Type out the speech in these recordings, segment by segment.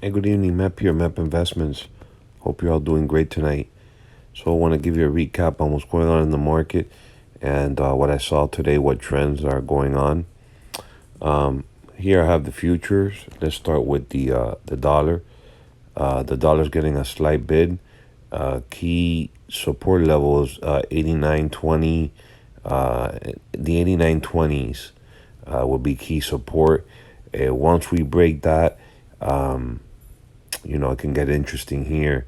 Hey, good evening, Mep here, Mep Investments. Hope you're all doing great tonight. So I want to give you a recap on what's going on in the market and what I saw today, what trends are going on. Here I have the futures. Let's start with the dollar. The dollar's getting a slight bid. Key support levels 89.20. The 89.20s will be key support. Once we break that, it can get interesting here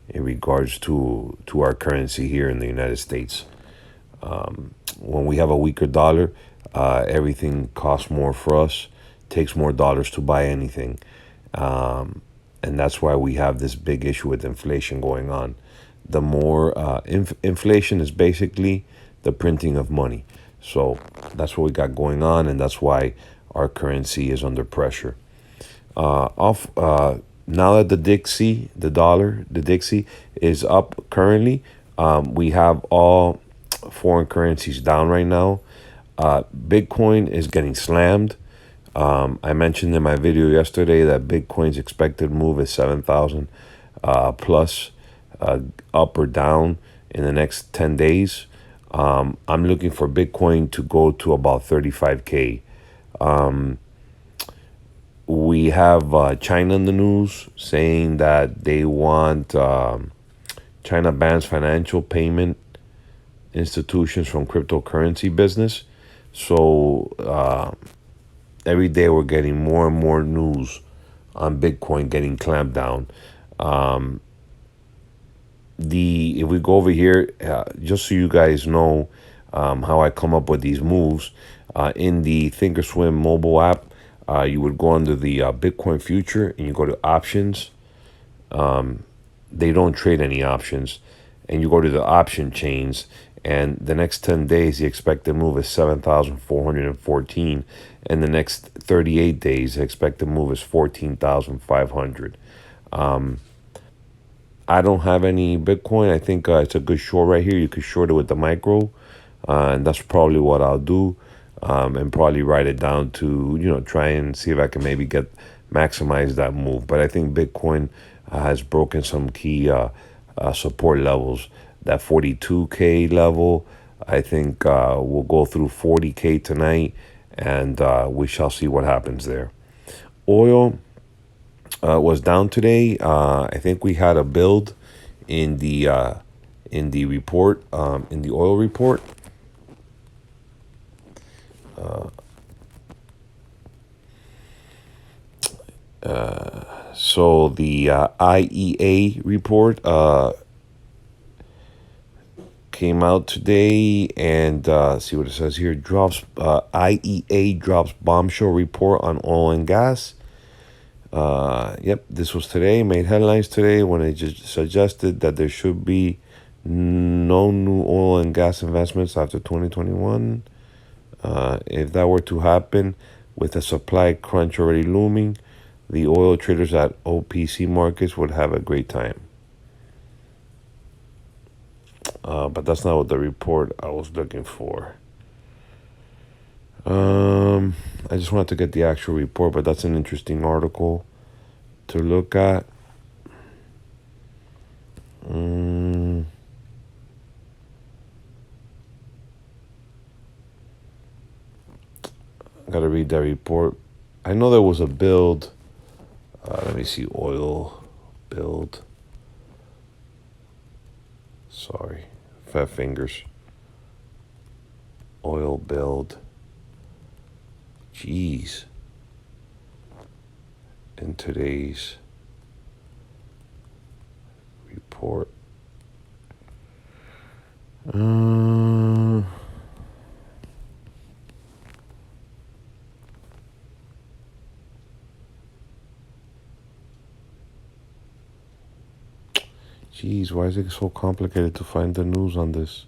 in regards to our currency here in the United States. When we have a weaker dollar, everything costs more for us, takes more dollars to buy anything. And that's why we have this big issue with inflation going on. The more inflation is basically the printing of money. So that's what we got going on, and that's why our currency is under pressure. Off Now that the Dixie is up currently, we have all foreign currencies down right now. Bitcoin is getting slammed. I mentioned in my video yesterday that Bitcoin's expected move is 7,000 plus, up or down in the next 10 days. I'm looking for Bitcoin to go to about 35K. We have China in the news saying that they want China bans financial payment institutions from cryptocurrency business. So every day we're getting more and more news on Bitcoin getting clamped down. If we go over here, just so you guys know how I come up with these moves, in the Thinkorswim mobile app, you would go under the Bitcoin future and you go to options. They don't trade any options, and you go to the option chains, and the next 10 days the expected move is 7,414, and the next 38 days the expected move is 14,500. I don't have any Bitcoin. I think it's a good short right here. You could short it with the micro, and that's probably what I'll do, and probably write it down to try and see if I can maybe maximize that move. But I think Bitcoin has broken some key support levels. That 42K level, I think we'll go through 40K tonight, and we shall see what happens there. Oil was down today. I think we had a build in the report, in the oil report. So the IEA report came out today, and see what it says here. IEA drops bombshell report on oil and gas. Yep, this was today, made headlines today when it just suggested that there should be no new oil and gas investments after 2021. If that were to happen, with a supply crunch already looming, the oil traders at OPC markets would have a great time. But that's not what the report I was looking for. I just wanted to get the actual report, but that's an interesting article to look at. Gotta read that report. I know there was a build. Let me see. Oil build. Sorry. Fat fingers. Oil build. Jeez. In today's report. Jeez, why is it so complicated to find the news on this?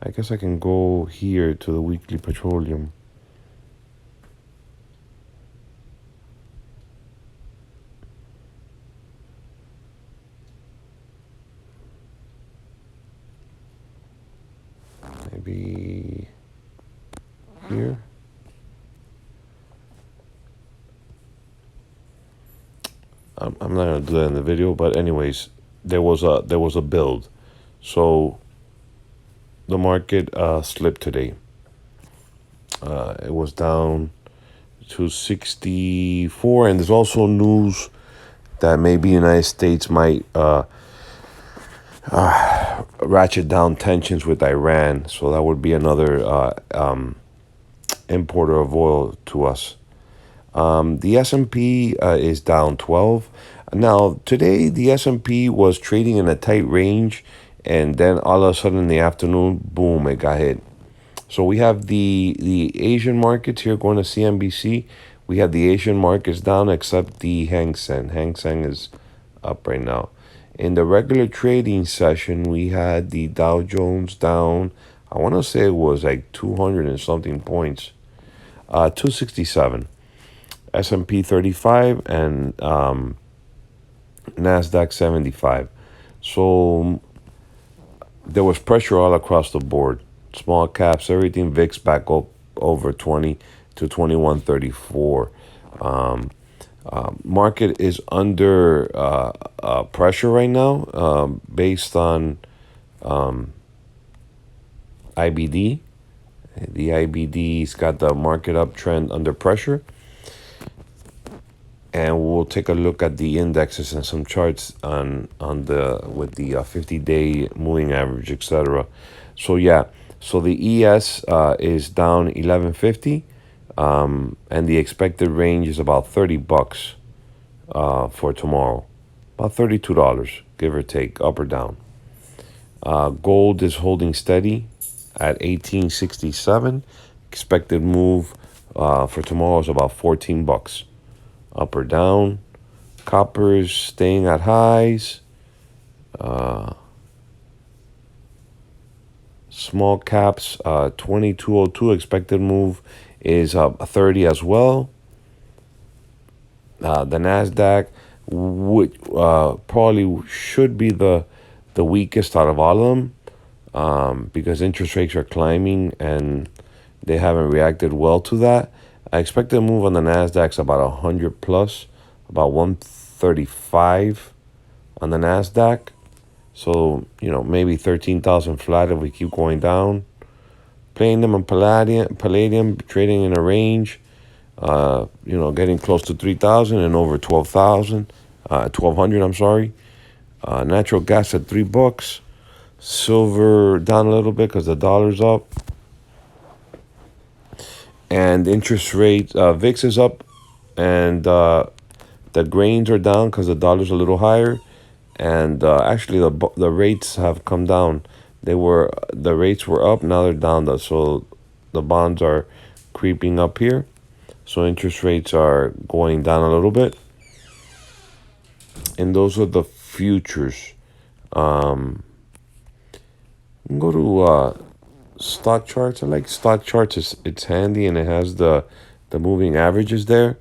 I guess I can go here to the weekly petroleum. Maybe here. I'm not gonna do that in the video, but anyways, there was a build, so the market slipped today. It was down to 64, and there's also news that maybe United States might ratchet down tensions with Iran, so that would be another importer of oil to us. The S&P is down 12. Now, today the S&P was trading in a tight range, and then all of a sudden in the afternoon, boom, it got hit. So we have the Asian markets here going to CNBC. We have the Asian markets down except the Hang Seng. Hang Seng is up right now. In the regular trading session, we had the Dow Jones down. I want to say it was like 200 and something points. 267. S&P 35 and Nasdaq 75. So there was pressure all across the board. Small caps, everything. VIX back up over 20 to 2134. Market is under pressure right now, based on IBD. The IBD's got the market uptrend under pressure. And we'll take a look at the indexes and some charts on the with the 50-day moving average, etc. So yeah, so the ES is down 1150, and the expected range is about $30 for tomorrow, about $32, give or take, up or down. Gold is holding steady at 1867. Expected move for tomorrow is about $14. Up or down. Copper is staying at highs. Small caps, 2202. Expected move is up 30 as well. The Nasdaq would probably should be the weakest out of all of them, because interest rates are climbing and they haven't reacted well to that. I expect the move on the Nasdaq's about 100 plus, about 135 on the Nasdaq. So, maybe 13,000 flat if we keep going down. Playing them on Palladium trading in a range, getting close to 3,000 and over 12,000, 1,200, I'm sorry. Natural gas at $3. Silver down a little bit because the dollar's up. And interest rate, VIX is up, and the grains are down because the dollar's a little higher. And actually, the rates have come down. The rates were up, now they're down. So the bonds are creeping up here. So interest rates are going down a little bit. And those are the futures. Go to stock charts. I like stock charts. It's handy and it has the moving averages there.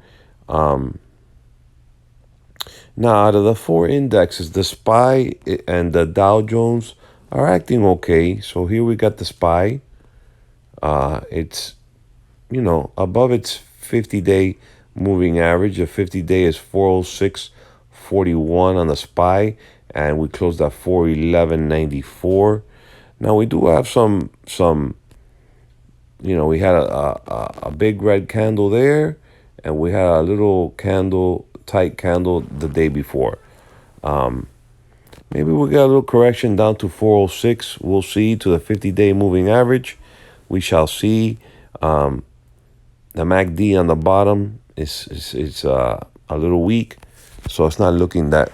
Now, out of the four indexes, the SPY and the Dow Jones are acting okay. So here we got the SPY. It's above its 50-day moving average. The 50-day is 406.41 on the SPY, and we closed at 411.94. Now we do have some. We had a big red candle there, and we had a little tight candle the day before. Maybe we'll get a little correction down to 406. We'll see, to the 50-day moving average. We shall see. The MACD on the bottom is a little weak, so it's not looking that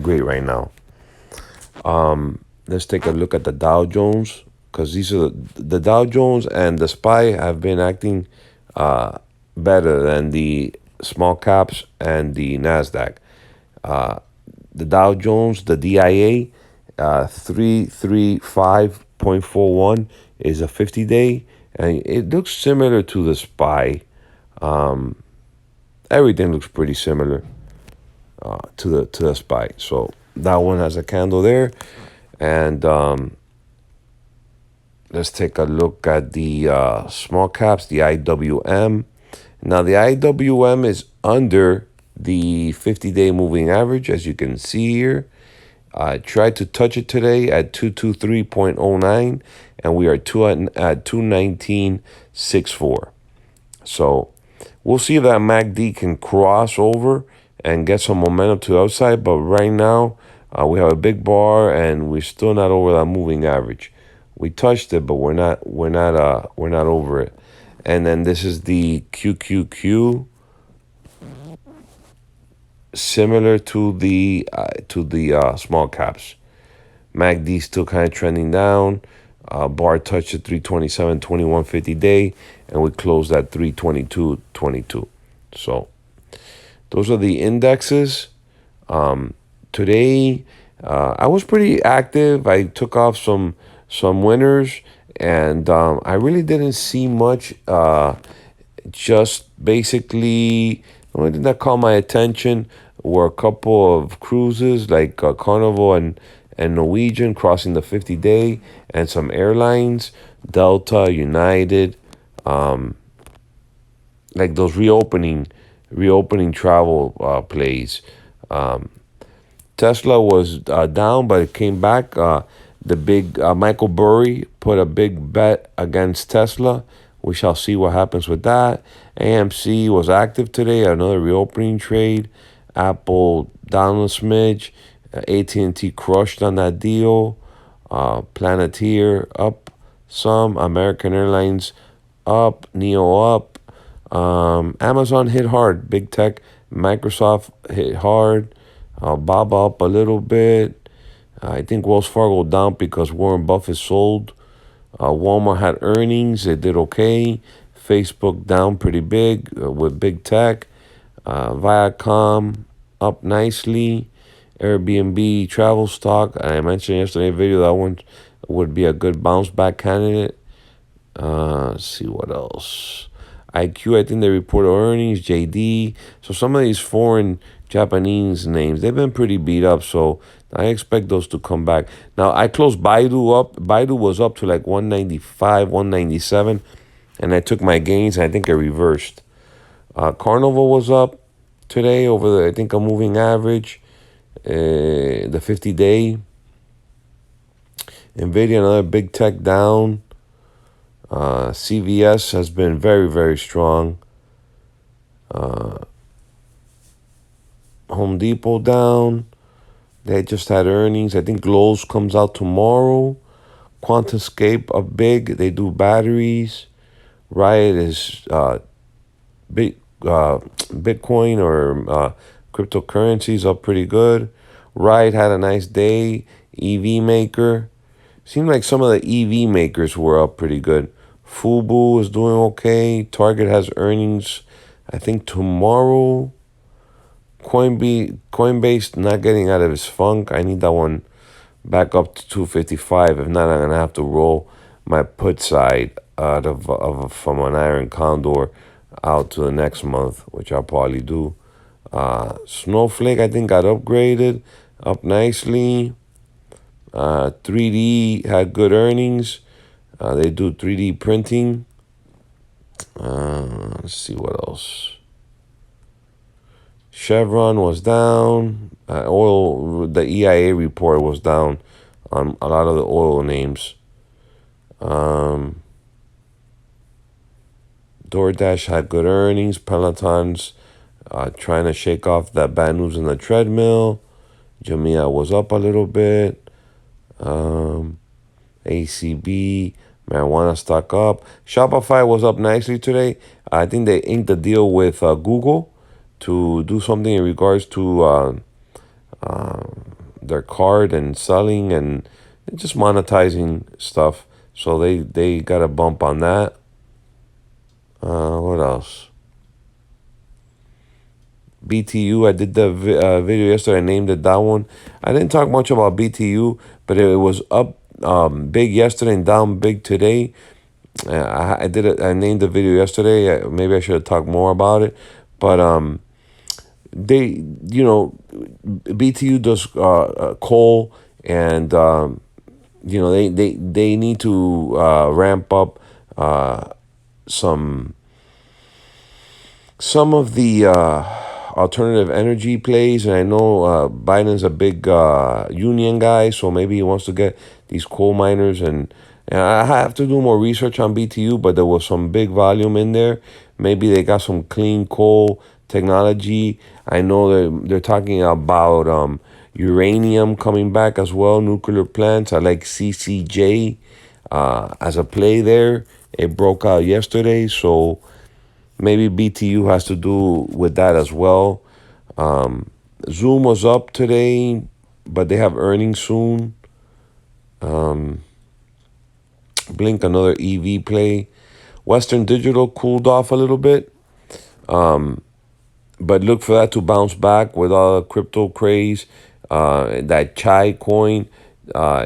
great right now. Let's take a look at the Dow Jones, because these are the Dow Jones and the SPY have been acting better than the small caps and the Nasdaq. The Dow Jones, the DIA, 335.41 is a 50-day, and it looks similar to the SPY. Everything looks pretty similar to the SPY. So that one has a candle there, and let's take a look at the small caps, the IWM. Now the IWM is under the 50-day moving average, as you can see here. I tried to touch it today at 223.09, and we are at 219.64. So we'll see if that MACD can cross over and get some momentum to the outside. But right now, we have a big bar, and we're still not over that moving average. We touched it, but we're not over it. And then this is the QQQ, similar to the small caps. MACD still kind of trending down. Bar touched at 327.21 50-day, and we closed at 322.22. So those are the indexes. Today, I was pretty active. I took off some winners, and I really didn't see much. Just basically, the only thing that caught my attention were a couple of cruises like Carnival and Norwegian crossing the 50-day, and some airlines, Delta, United, like those reopening travel plays. Tesla was down, but it came back. The big Michael Burry put a big bet against Tesla. We shall see what happens with that. AMC was active today, another reopening trade. Apple down a smidge. AT&T crushed on that deal. Planeteer up some. American Airlines up. NEO up. Amazon hit hard. Big tech. Microsoft hit hard. Baba up a little bit. I think Wells Fargo down because Warren Buffett sold. Walmart had earnings. It did okay. Facebook down pretty big with big tech. Viacom up nicely. Airbnb travel stock. I mentioned yesterday in a video that one would be a good bounce back candidate. Let's see what else. IQ, I think they reported earnings. JD. So some of these foreign Japanese names, they've been pretty beat up. So I expect those to come back. Now, I closed Baidu up. Baidu was up to like 195, 197. And I took my gains. And I think I reversed. Carnival was up today over I think, a moving average. The 50-day. NVIDIA, another big tech down. CVS has been very, very strong. Home Depot down. They just had earnings. I think Lowe's comes out tomorrow. QuantumScape up big. They do batteries. Riot is Bitcoin or cryptocurrencies up pretty good. Riot had a nice day. EV maker. Seemed like some of the EV makers were up pretty good. Fubu is doing okay. Target has earnings, I think, tomorrow. Coinbase not getting out of its funk. I need that one back up to 255. If not, I'm going to have to roll my put side out from an Iron Condor out to the next month, which I'll probably do. Snowflake, I think, got upgraded, up nicely. 3D had good earnings. They do 3D printing. Let's see what else. Chevron was down. Oil, the EIA report was down on a lot of the oil names. DoorDash had good earnings. Peloton's trying to shake off that bad news in the treadmill. Jumia was up a little bit. ACB, marijuana stock up. Shopify was up nicely today. I think they inked a deal with Google to do something in regards to their card and selling and just monetizing stuff. So they got a bump on that. What else? BTU, I did the video yesterday. I named it that one. I didn't talk much about BTU, but it was up big yesterday and down big today. I did it. I named the video yesterday. Maybe I should have talked more about it, but they, BTU does coal, and they need to ramp up some of the alternative energy plays, and I know Biden's a big union guy, so maybe he wants to get these coal miners. And I have to do more research on BTU, but there was some big volume in there. Maybe they got some clean coal technology. I know they're talking about uranium coming back as well, nuclear plants. I like CCJ as a play there. It broke out yesterday, so maybe BTU has to do with that as well. Zoom was up today, but they have earnings soon. Blink, another EV play. Western Digital cooled off a little bit, but look for that to bounce back with all the crypto craze. That Chai coin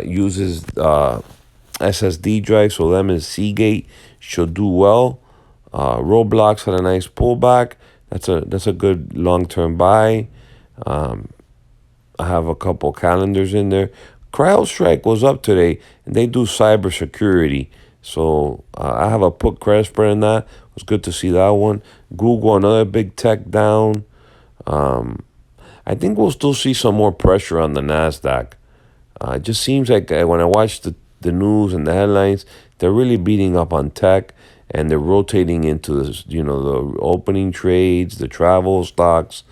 uses SSD drive, so them and Seagate should do well. Roblox had a nice pullback. That's a good long-term buy. I have a couple calendars in there. CrowdStrike was up today, and they do cybersecurity. So I have a put credit spread in that. It was good to see that one. Google, another big tech down. I think we'll still see some more pressure on the NASDAQ. It just seems like when I watch the news and the headlines, they're really beating up on tech, and they're rotating into this, the opening trades, the travel stocks,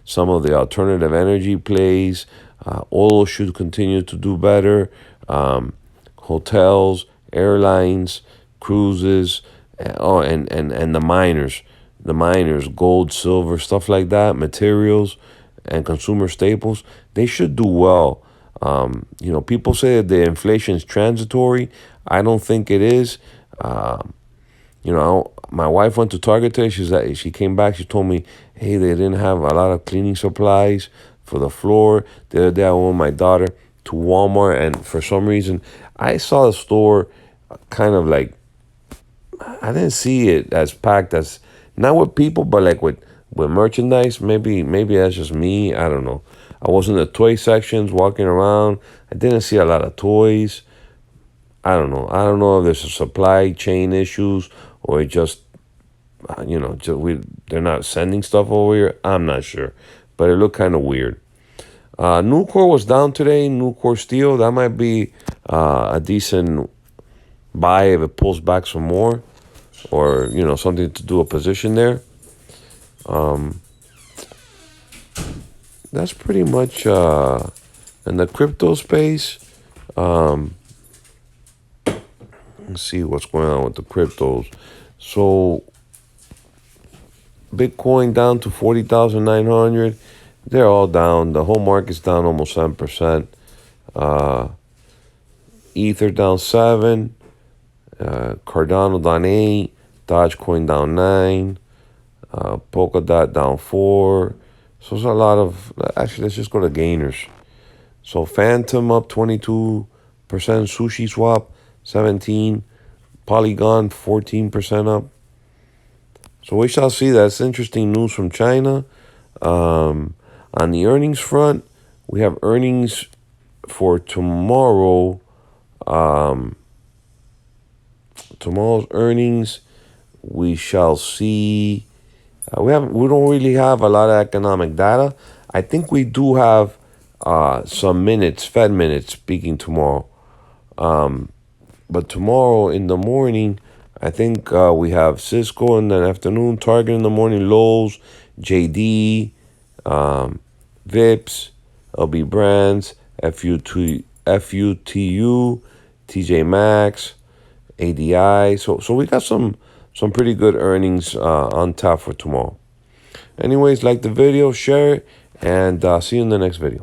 some of the alternative energy plays. Oil should continue to do better. Hotels, airlines, cruises, and the miners, gold, silver, stuff like that, materials, and consumer staples. They should do well. People say that the inflation is transitory. I don't think it is. My wife went to Target today. She came back. She told me, hey, they didn't have a lot of cleaning supplies for the floor. The other day, I went with my daughter to Walmart, and for some reason, I saw the store kind of like, I didn't see it as packed as, not with people, but like with merchandise. Maybe that's just me. I don't know. I was in the toy sections walking around. I didn't see a lot of toys. I don't know. I don't know if there's a supply chain issues or just, they're not sending stuff over here. I'm not sure, but it looked kind of weird. Nucor was down today. Nucor Steel, that might be a decent buy if it pulls back some more, or something to do a position there. That's pretty much in the crypto space. Let's see what's going on with the cryptos. So Bitcoin down to 40,900. They're all down. The whole market's down almost 7%. Ether down 7. Cardano down 8. Dogecoin down 9. Polkadot down 4. So there's a lot of, actually, let's just go to gainers. So Phantom up 22%. Sushi Swap 17. Polygon 14% up. So we shall see. That's interesting news from China. On the earnings front, we have earnings for tomorrow. Tomorrow's earnings, we shall see. We don't really have a lot of economic data. I think we do have some minutes, Fed minutes, speaking tomorrow. But tomorrow in the morning, I think we have Cisco in the afternoon, Target in the morning, Lowe's, JD, Vips, LB Brands, FUTU, TJ Maxx, ADI. So we got some pretty good earnings on tap for tomorrow. Anyways, like the video, share it, and see you in the next video.